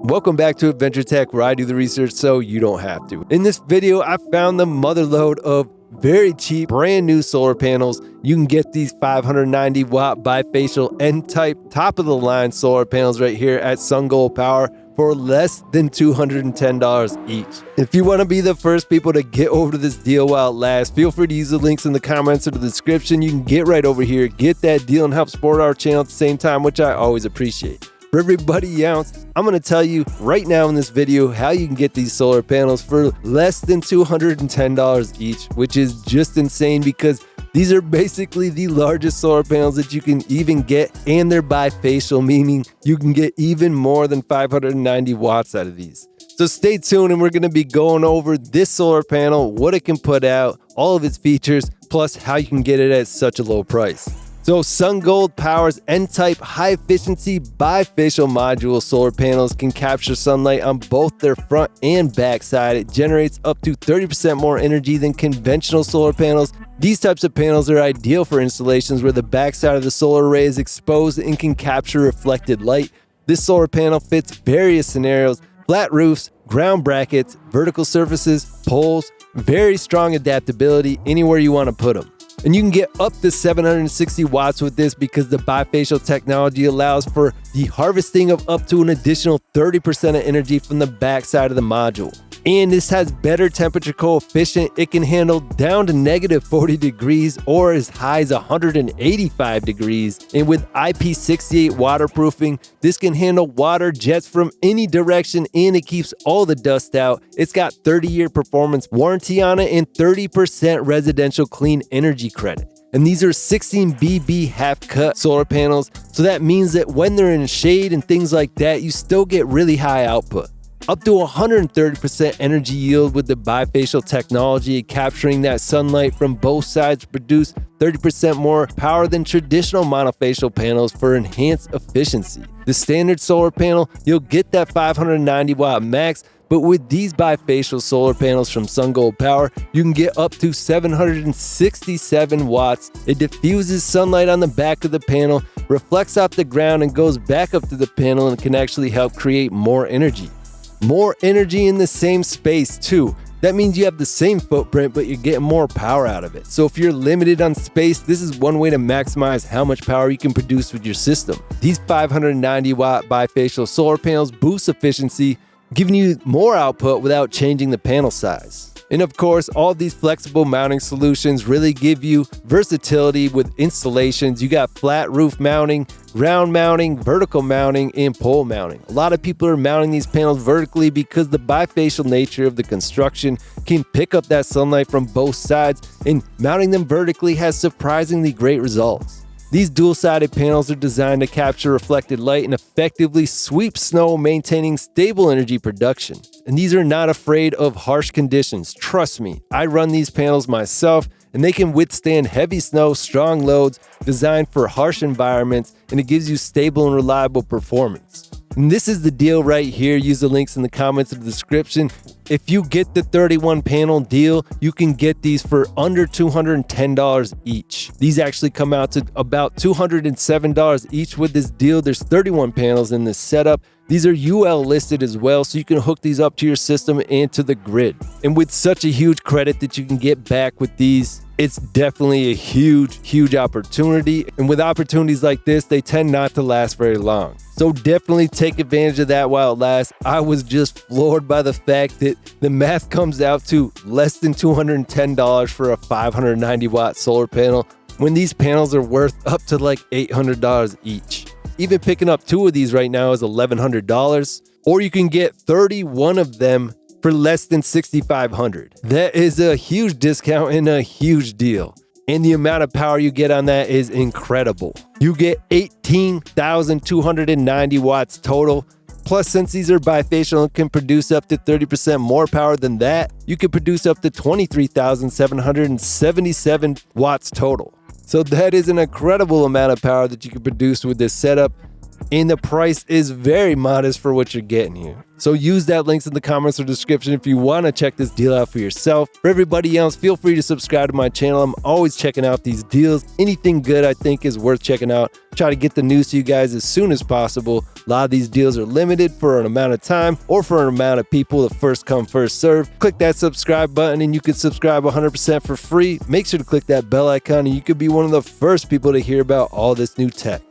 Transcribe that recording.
Welcome back to Adventure Tech, where I do the research so you don't have to. In this video, I found the motherload of very cheap, brand new solar panels. You can get these 590 watt bifacial N-type top of the line solar panels right here at SunGold Power for less than $210 each. If you want to be the first people to get over to this deal while it lasts, feel free to use the links in the comments or the description. You can get right over here, get that deal, and help support our channel at the same time, which I always appreciate. For everybody else, I'm going to tell you right now in this video how you can get these solar panels for less than $210 each, which is just insane because these are basically the largest solar panels that you can even get, and they're bifacial, meaning you can get even more than 590 watts out of these. So stay tuned, and we're going to be going over this solar panel, what it can put out, all of its features, plus how you can get it at such a low price. So SunGold Power's N-type high-efficiency bifacial module solar panels can capture sunlight on both their front and back side. It generates up to 30% more energy than conventional solar panels. These types of panels are ideal for installations where the backside of the solar array is exposed and can capture reflected light. This solar panel fits various scenarios: flat roofs, ground brackets, vertical surfaces, poles, very strong adaptability anywhere you want to put them. And you can get up to 760 watts with this because the bifacial technology allows for the harvesting of up to an additional 30% of energy from the backside of the module. And this has better temperature coefficient. It can handle down to negative 40 degrees or as high as 185 degrees. And with IP68 waterproofing, this can handle water jets from any direction, and it keeps all the dust out. It's got 30-year performance warranty on it and 30% residential clean energy credit. And these are 16BB half-cut solar panels, so that means that when they're in shade and things like that, you still get really high output. Up to 130% energy yield with the bifacial technology, capturing that sunlight from both sides to produce 30% more power than traditional monofacial panels for enhanced efficiency. The standard solar panel, you'll get that 590 watt max, but with these bifacial solar panels from SunGold Power, you can get up to 767 watts. It diffuses sunlight on the back of the panel, reflects off the ground, and goes back up to the panel and can actually help create more energy. More energy in the same space too. That means you have the same footprint, but you're getting more power out of it. So if you're limited on space, this is one way to maximize how much power you can produce with your system. These 590 watt bifacial solar panels boost efficiency, giving you more output without changing the panel size. And of course, all these flexible mounting solutions really give you versatility with installations. You got flat roof mounting, ground mounting, vertical mounting, and pole mounting. A lot of people are mounting these panels vertically because the bifacial nature of the construction can pick up that sunlight from both sides, and mounting them vertically has surprisingly great results. These dual-sided panels are designed to capture reflected light and effectively sweep snow, maintaining stable energy production. And these are not afraid of harsh conditions. Trust me, I run these panels myself, and they can withstand heavy snow, strong loads, designed for harsh environments, and it gives you stable and reliable performance. And this is the deal right here. Use the links in the comments of the description. If you get the 31 panel deal, you can get these for under $210 each. These actually come out to about $207 each with this deal. There's 31 panels in this setup. These are UL listed as well, so you can hook these up to your system and to the grid. And with such a huge credit that you can get back with these, it's definitely a huge opportunity. And with opportunities like this, they tend not to last very long. So definitely take advantage of that while it lasts. I was just floored by the fact that the math comes out to less than $210 for a 590 watt solar panel, when these panels are worth up to like $800 each. Even picking up 2 of these right now is $1,100, or you can get 31 of them for less than $6,500. That is a huge discount and a huge deal. And the amount of power you get on that is incredible. You get 18,290 watts total. Plus, since these are bifacial and can produce up to 30% more power than that, you can produce up to 23,777 watts total. So that is an incredible amount of power that you can produce with this setup. and the price is very modest for what you're getting here. So use that links in the comments or description if you want to check this deal out for yourself. For everybody else, feel free to subscribe to my channel. I'm always checking out these deals. Anything good I think is worth checking out. Try to get the news to you guys as soon as possible. A lot of these deals are limited for an amount of time or for an amount of people, the first come, first serve. Click that subscribe button and you can subscribe 100% for free. Make sure to click that bell icon and you could be one of the first people to hear about all this new tech.